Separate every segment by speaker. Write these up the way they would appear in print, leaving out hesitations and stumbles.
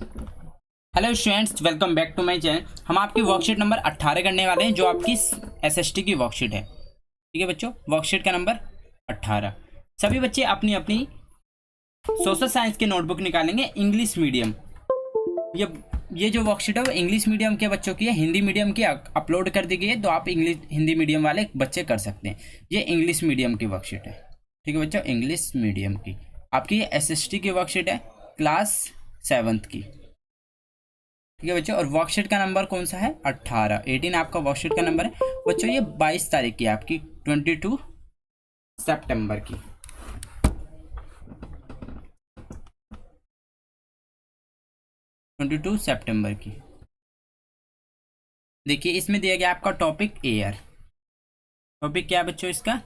Speaker 1: Hello students, welcome back to my channel. हम आपकी worksheet number 18 करने वाले हैं, जो आपकी एसएसटी की वर्कशीट है। ठीक है बच्चों, वर्कशीट का नंबर 18। सभी बच्चे अपनी अपनी सोशल साइंस के नोटबुक निकालेंगे। इंग्लिश मीडियम, ये ये जो वर्कशीट है वो इंग्लिश मीडियम के बच्चों की है। हिंदी मीडियम की अपलोड कर दी गई है, तो आप इंग्लिश हिंदी मीडियम वाले बच्चे कर सकते हैं। ये इंग्लिश मीडियम की वर्कशीट है। ठीक है बच्चों, इंग्लिश मीडियम की आपकी ये एसएसटी की वर्कशीट है, क्लास 7th की। ठीक है बच्चों, और वर्कशीट का नंबर कौन सा है? 18 आपका वर्कशीट का नंबर है बच्चों। ये 22 तारीख की आपकी 22 सितंबर की। 22 सितंबर की। देखिए इसमें दिया गया आपका टॉपिक एयर। टॉपिक क्या है बच्चों इसका?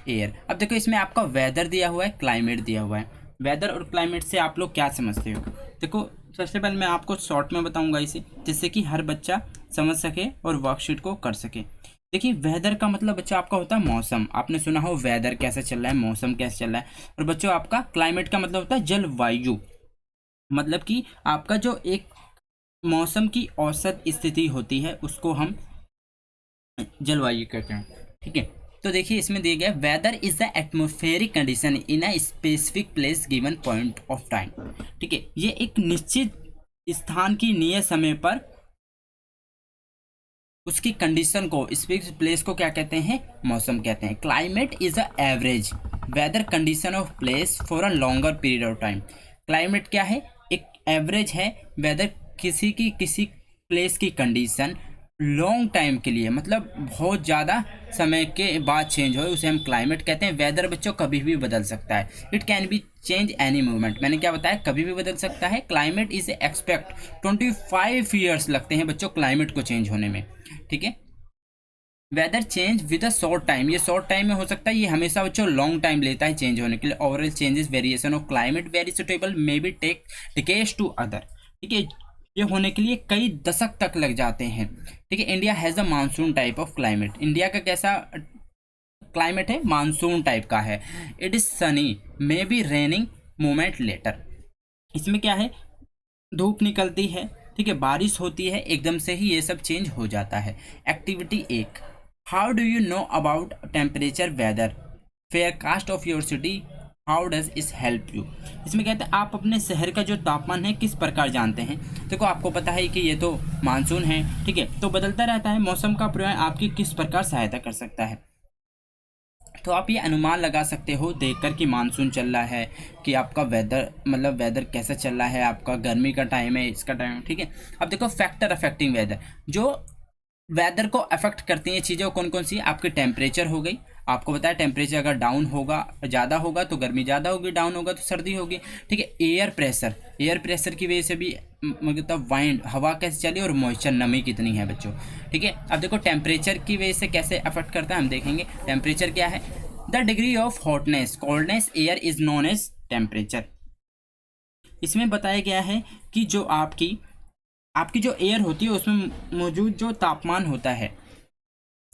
Speaker 1: एयर। अब देखो इसमें आपका वेदर दिया हुआ है, क्लाइमेट दिया हुआ है। वेदर और क्लाइमेट से आप लोग क्या समझते हो? देखो सबसे पहले मैं आपको शॉर्ट में बताऊंगा इसे, जिससे कि हर बच्चा समझ सके और वर्कशीट को कर सके। देखिए वेदर का मतलब बच्चा आपका होता है मौसम। आपने सुना हो वेदर कैसा चल रहा है, मौसम कैसा चल रहा है। और बच्चों आपका क्लाइमेट का मतलब होता है जलवायु। मतलब कि आपका जो एक मौसम की औसत स्थिति होती है उसको हम जलवायु कहते हैं। ठीक है, तो देखिए इसमें दिया गया weather is the atmospheric condition in a specific place given point of time. ठीक है, ये एक निश्चित स्थान की नियत समय पर उसकी कंडीशन को, स्पेसिफिक प्लेस को क्या कहते हैं? मौसम कहते हैं। Climate is a average weather condition of place for a longer period of time. Climate क्या है? एक एवरेज है वेदर किसी प्लेस की कंडीशन लॉन्ग टाइम के लिए, मतलब बहुत ज़्यादा समय के बाद चेंज हो, उसे हम क्लाइमेट कहते हैं। वेदर बच्चों कभी भी बदल सकता है, it can be change any moment. मैंने क्या बताया? कभी भी बदल सकता है। क्लाइमेट इज एक्सपेक्ट 25 ईयर्स लगते हैं बच्चों क्लाइमेट को चेंज होने में। ठीक है, weather change with a short time, ये शॉर्ट टाइम में हो सकता है, ये हमेशा बच्चों लॉन्ग टाइम लेता है चेंज होने के लिए। Overall changes variation of climate very suitable may be take decades to other. ठीक है, ये होने के लिए कई दशक तक लग जाते हैं। ठीक है, India has a monsoon type of climate. India का कैसा क्लाइमेट है? मानसून टाइप का है। It is sunny may be raining moment later. इसमें क्या है? धूप निकलती है, ठीक है, बारिश होती है, एकदम से ही ये सब चेंज हो जाता है। Activity 1, how do you know about temperature weather forecast of your city, how does this help you. इसमें कहते हैं आप अपने शहर का जो तापमान है किस प्रकार जानते हैं। देखो आपको पता है कि ये तो मानसून है, ठीक है, तो बदलता रहता है। मौसम का प्रयोग आपकी किस प्रकार सहायता कर सकता है? तो आप ये अनुमान लगा सकते हो देखकर कि मानसून चल रहा है, कि आपका वेदर मतलब वेदर कैसा चल रहा है, आपका गर्मी का टाइम है, इसका टाइम। ठीक है, अब देखो फैक्टर अफेक्टिंग वेदर, जो वेदर को अफेक्ट करती हैं चीज़ें कौन कौन सी? आपकी टेम्परेचर हो गई। आपको बताया टेम्परेचर अगर डाउन होगा, ज़्यादा होगा तो गर्मी ज़्यादा होगी, डाउन होगा तो सर्दी होगी। ठीक है, एयर प्रेशर, एयर प्रेशर की वजह से भी मतलब वाइंड, हवा कैसे चली, और मॉइस्चर, नमी कितनी है बच्चों। ठीक है, अब देखो टेम्परेचर की वजह से कैसे अफेक्ट करता है हम देखेंगे। टेम्परेचर क्या है? The degree of hotness coldness air is known as temperature. इसमें बताया गया है कि जो आपकी आपकी जो एयर होती है उसमें मौजूद जो तापमान होता है,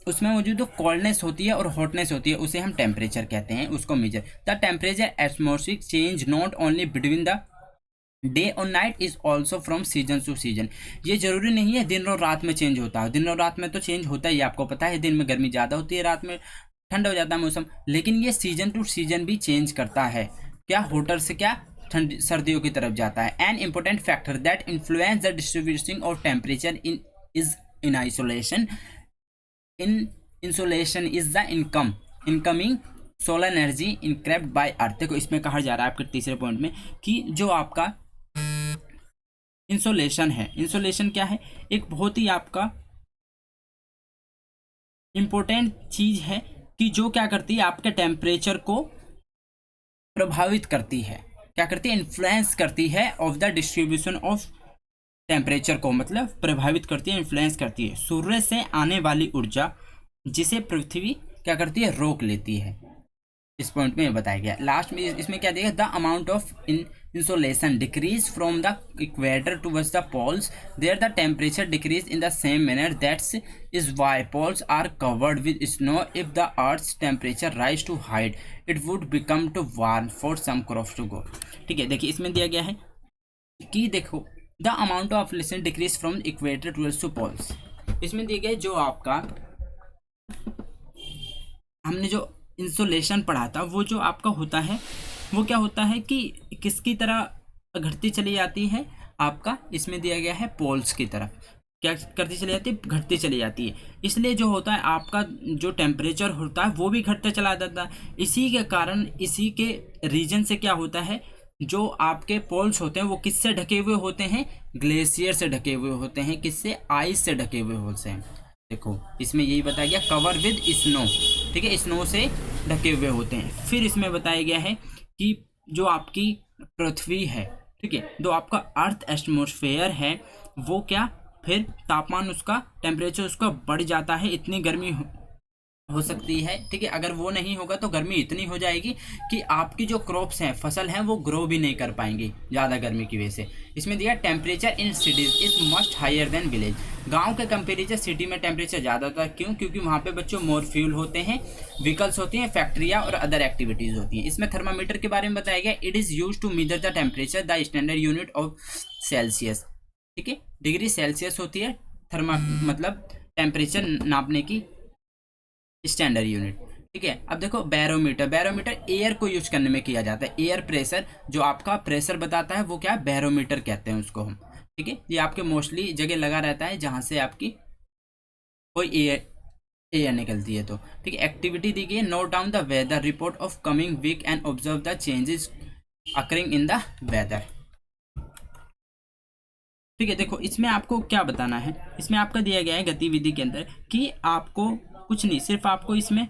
Speaker 1: उसमें मौजूद जो कोल्डनेस होती है और हॉटनेस होती है, उसे हम टेम्परेचर कहते हैं, उसको measure. The temperature atmospheric change not only between the day और night is also from season to season. ये जरूरी नहीं है दिन और रात में चेंज होता है। दिन और रात में तो चेंज होता ही, आपको पता है, दिन में गर्मी ज़्यादा होती है, रात में ठंडा हो जाता है मौसम। लेकिन ये सीजन टू सीजन भी चेंज करता है। क्या? होटर से क्या ठंड सर्दियों की तरफ जाता है। An important factor that influence the distribution of temperature in is in isolation in insolation is the incoming solar energy intercepted by earth. देखो इसमें कहा जा रहा है आपके तीसरे पॉइंट में कि जो आपका इंसोलेशन है, इंसोलेशन क्या है? एक बहुत ही आपका इंपॉर्टेंट चीज है कि जो क्या करती है, आपके टेम्परेचर को प्रभावित करती है। क्या करती है? इन्फ्लुएंस करती है of the distribution of temperature को, मतलब प्रभावित करती है, इन्फ्लुएंस करती है। सूर्य से आने वाली ऊर्जा जिसे पृथ्वी क्या करती है? रोक लेती है। इस पॉइंट में बताया गया। लास्ट में इसमें क्या दिया? The amount of insolation decrease from the equator towards the poles there the temperature decrease in the same manner that's is why poles are covered with snow. If the earth's temperature rise to height it would become too warm for some crops to go. ठीक है, देखिए इसमें दिया गया है कि देखो the amount of insolation decrease from equator towards to poles. इसमें दिए गए जो आपका हमने जो इंसुलेशन पढ़ा था वो जो आपका होता है वो क्या होता है कि किसकी तरह घटती चली जाती है, आपका इसमें दिया गया है पोल्स की तरफ क्या करती चली जाती है, घटती चली जाती है। इसलिए जो होता है आपका जो टेम्परेचर होता है वो भी घटता चला जाता है। इसी के कारण इसी के रीजन से क्या होता है, जो आपके पोल्स होते हैं वो किससे ढके हुए होते हैं, ग्लेशियर से ढके हुए होते हैं, किससे, आइस से ढके हुए होते हैं। देखो इसमें यही बताया गया कवर विद स्नो, ठीक है, स्नो से ढके हुए होते हैं। फिर इसमें बताया गया है कि जो आपकी पृथ्वी है, ठीक है, जो आपका अर्थ एटमॉस्फेयर है वो क्या, फिर तापमान उसका, टेम्परेचर उसका बढ़ जाता है, इतनी गर्मी हो सकती है, ठीक है। अगर वो नहीं होगा तो गर्मी इतनी हो जाएगी कि आपकी जो क्रॉप्स हैं, फसल हैं, वो ग्रो भी नहीं कर पाएंगी ज़्यादा गर्मी की वजह से। इसमें दिया temperature in cities is must higher than village. गांव के कंपेरिजन सिटी में टेम्परेचर ज़्यादा होता है, क्यों, क्योंकि वहाँ पे बच्चों मोर फ्यूल होते हैं, व्हीकल्स होती हैं, फैक्ट्रियाँ और अदर एक्टिविटीज़ होती हैं। इसमें थर्मामीटर के बारे में बताया गया, it is use to measure the temperature, the standard unit of celsius, ठीक है, डिग्री सेल्सियस होती है थर्मा मतलब टेम्परेचर नापने की स्टैंडर्ड यूनिट, ठीक है। अब देखो बैरोमीटर, बैरोमीटर एयर को यूज करने में किया जाता है। एयर प्रेशर जो आपका प्रेशर बताता है वो क्या है, बैरोमीटर कहते हैं उसको हम, ठीक है। ये आपके मोस्टली जगह लगा रहता है जहाँ से आपकी कोई एयर एयर निकलती है तो, ठीक है। एक्टिविटी दी गई है, note down the weather report of coming week and observe the changes occurring in the weather, ठीक है। देखो इसमें आपको क्या बताना है, इसमें आपका दिया गया है गतिविधि के अंदर कि आपको कुछ नहीं, सिर्फ आपको इसमें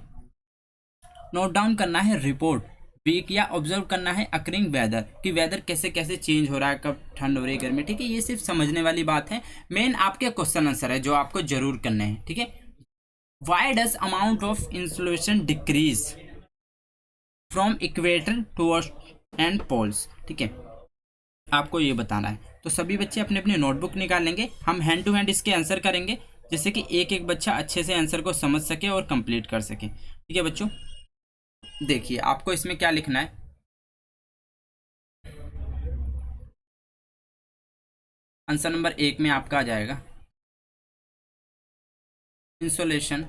Speaker 1: नोट डाउन करना है रिपोर्ट वीक, या ऑब्जर्व करना है अकरिंग वेदर, कि वेदर कैसे कैसे चेंज हो रहा है, कब ठंड हो रही है, गर्मी, ठीक है। ये सिर्फ समझने वाली बात है, मेन आपके क्वेश्चन आंसर है जो आपको जरूर करने हैं, ठीक है। Why does amount of insulation decrease from equator towards and poles, ठीक है, आपको ये बताना है। तो सभी बच्चे अपने अपने नोटबुक निकालेंगे, हम हैंड टू हैंड इसके आंसर करेंगे, जिससे कि एक एक बच्चा अच्छे से आंसर को समझ सके और कंप्लीट कर सके, ठीक है बच्चों। देखिए आपको इसमें क्या लिखना है, आंसर नंबर 1 में आपका आ जाएगा insolation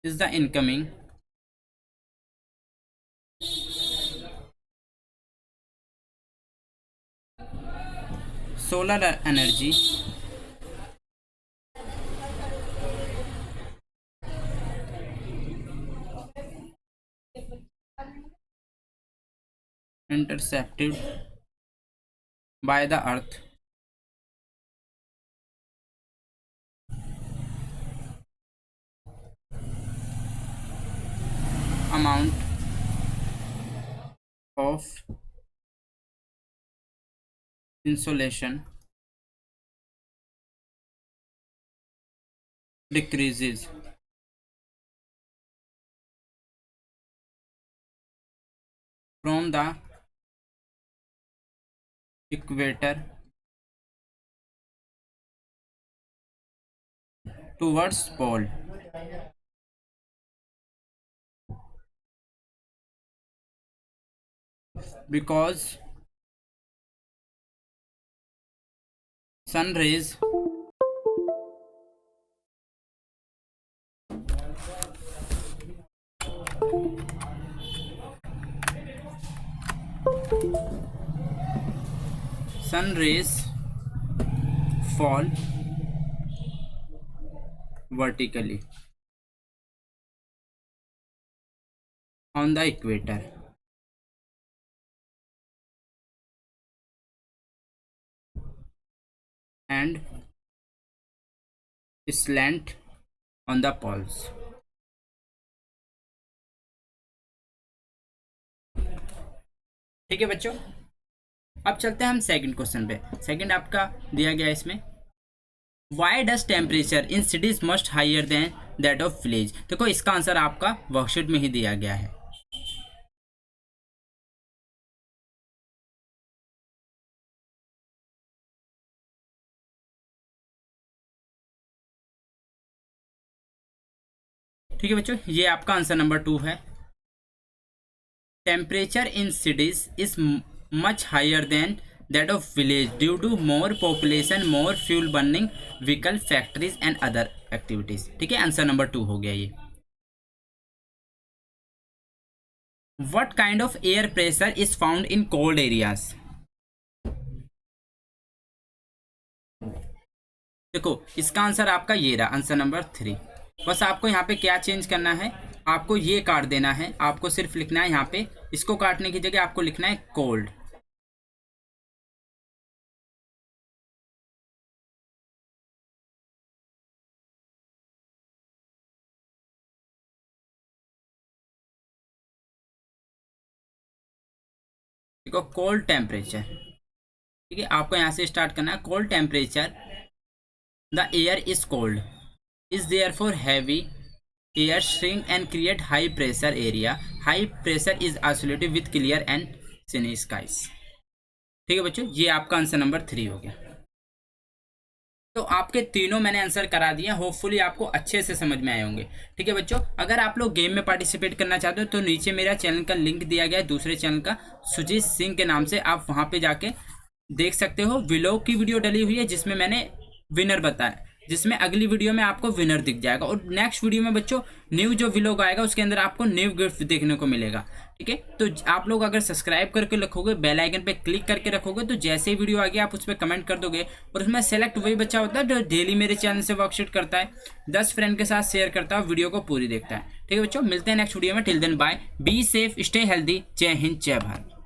Speaker 1: is the incoming solar energy intercepted by the earth amount of insolation decreases from the equator towards pole, because sun rays sun rays fall vertically on the equator and slant on the poles, ठीक है बच्चों। अब चलते हैं हम second question पे। Second आपका दिया गया है इसमें, why does temperature in cities must higher than that of village. देखो इसका आंसर आपका वर्कशीट में ही दिया गया है, ठीक है बच्चों। ये आपका आंसर नंबर 2 है, temperature in cities is much higher than that of village due to more population, more fuel burning vehicle, factories and other activities. ठीक है, आंसर नंबर 2 हो गया ये. What kind of air pressure is found in cold areas? देखो इसका answer आपका ये रहा, आंसर नंबर 3. बस आपको यहाँ पे क्या चेंज करना है, आपको ये काट देना है, आपको सिर्फ लिखना है यहाँ पे, इसको काटने की जगह आपको लिखना है कोल्ड. देखो कोल्ड टेम्परेचर, ठीक है, आपको यहाँ से स्टार्ट करना है. Cold temperature, the air is cold is therefore heavy air shrink and create high pressure area. High pressure is associated with clear and sunny skies. ठीक है बच्चों, ये आपका आंसर नंबर 3 हो गया. तो आपके तीनों मैंने आंसर करा दिए, होपफुली आपको अच्छे से समझ में आए होंगे. ठीक है बच्चों, अगर आप लोग गेम में पार्टिसिपेट करना चाहते हो तो नीचे मेरा चैनल का लिंक दिया गया है, दूसरे चैनल का सुजीत सिंह के नाम से, आप वहां पे जाके देख सकते हो. व्लॉग की वीडियो डली हुई है जिसमें मैंने विनर बताया, जिसमें अगली वीडियो में आपको विनर दिख जाएगा. और नेक्स्ट वीडियो में बच्चों न्यू जो व्लॉग आएगा उसके अंदर आपको न्यू गिफ्ट देखने को मिलेगा. ठीक है, तो आप लोग अगर सब्सक्राइब करके रखोगे, बेल आइकन पे क्लिक करके रखोगे, तो जैसे ही वीडियो आ गया आप उस पर कमेंट कर दोगे और उसमें सेलेक्ट वही बच्चा होता है जो डेली मेरे चैनल से वर्कशीट करता है, 10 फ्रेंड के साथ शेयर करता है, वीडियो को पूरी देखता है. ठीक है बच्चों, मिलते हैं नेक्स्ट वीडियो में. Till then bye, be safe, stay healthy. जय हिंद, जय भारत.